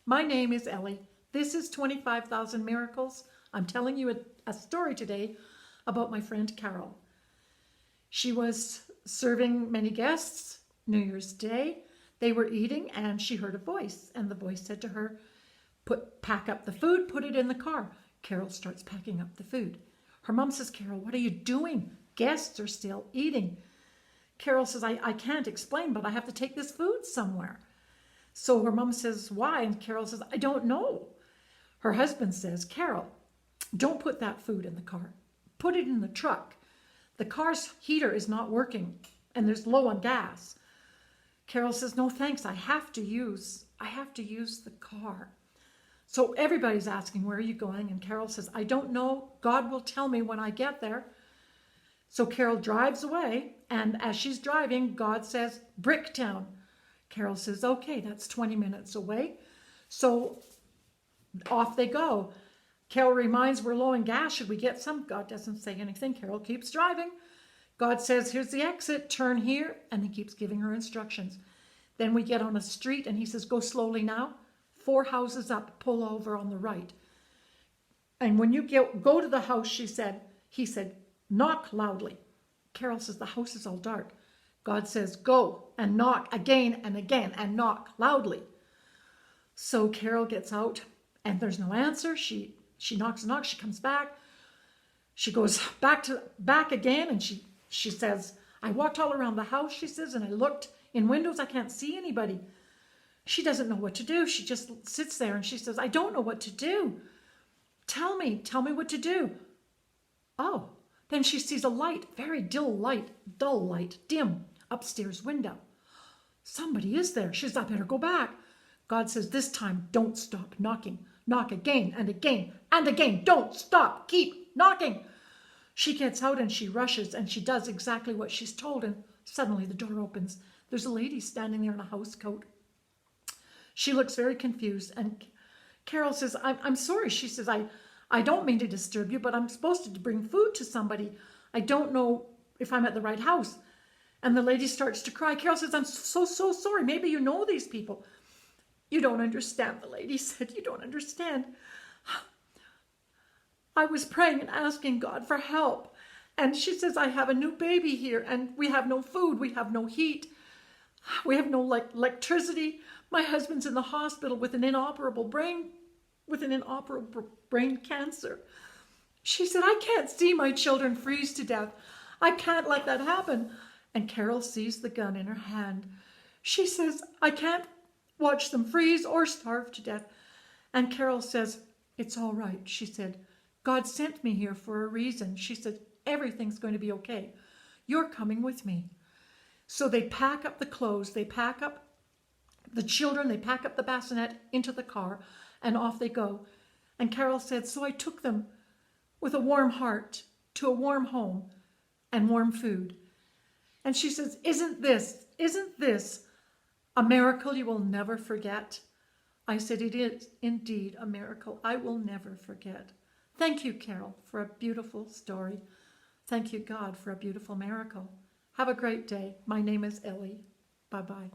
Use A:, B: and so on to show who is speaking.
A: My name is Ellie. This is 25,000 Miracles. I'm telling you a story today about my friend Carol. She was serving many guests New Year's Day. They were eating and she heard a voice, and the voice said to her, pack up the food, put it in the car. Carol starts packing up the food. Her mom says, Carol, what are you doing? Guests are still eating. Carol says, I can't explain, but I have to take this food somewhere. So her mom says, why? And Carol says, I don't know. Her husband says, Carol, don't put that food in the car. Put it in the truck. The car's heater is not working and there's low on gas. Carol says, no thanks, I have to use the car. So everybody's asking, where are you going? And Carol says, I don't know. God will tell me when I get there. So Carol drives away, and as she's driving, God says, Bricktown. Carol says, okay, that's 20 minutes away. So off they go. Carol reminds, we're low in gas. Should we get some? God doesn't say anything. Carol keeps driving. God says, here's the exit, turn here, and he keeps giving her instructions. Then we get on a street, and he says, go slowly now. 4 houses up, pull over on the right. And when you go to the house, he said, knock loudly. Carol says, the house is all dark. God says, go and knock again and again and knock loudly. So Carol gets out and there's no answer. She knocks and knocks. She comes back. She goes back again, and she says, I walked all around the house, she says, and I looked in windows. I can't see anybody. She doesn't know what to do. She just sits there and she says, I don't know what to do. Tell me what to do. Oh, then she sees a light, very dull light, dim, upstairs window. Somebody is there. She says, I better go back. God says, this time, don't stop knocking. Knock again and again and again. Don't stop. Keep knocking. She gets out and she rushes and she does exactly what she's told, and suddenly the door opens. There's a lady standing there in a house coat. She looks very confused, and Carol says, I'm sorry. She says, I don't mean to disturb you, but I'm supposed to bring food to somebody. I don't know if I'm at the right house. And the lady starts to cry. Carol says, I'm so sorry. Maybe you know these people. You don't understand, the lady said. You don't understand. I was praying and asking God for help. And she says, I have a new baby here, and we have no food. We have no heat. We have no electricity. My husband's in the hospital with an inoperable brain cancer. She said, I can't see my children freeze to death. I can't let that happen. And Carol sees the gun in her hand. She says, I can't watch them freeze or starve to death. And Carol says, it's all right. She said, God sent me here for a reason. She said, everything's going to be okay. You're coming with me. So they pack up the clothes, they pack up the children, they pack up the bassinet into the car, and off they go. And Carol said, so I took them with a warm heart to a warm home and warm food. And she says, isn't this a miracle you will never forget? I said, it is indeed a miracle I will never forget. Thank you, Carol, for a beautiful story. Thank you, God, for a beautiful miracle. Have a great day. My name is Ellie. Bye-bye.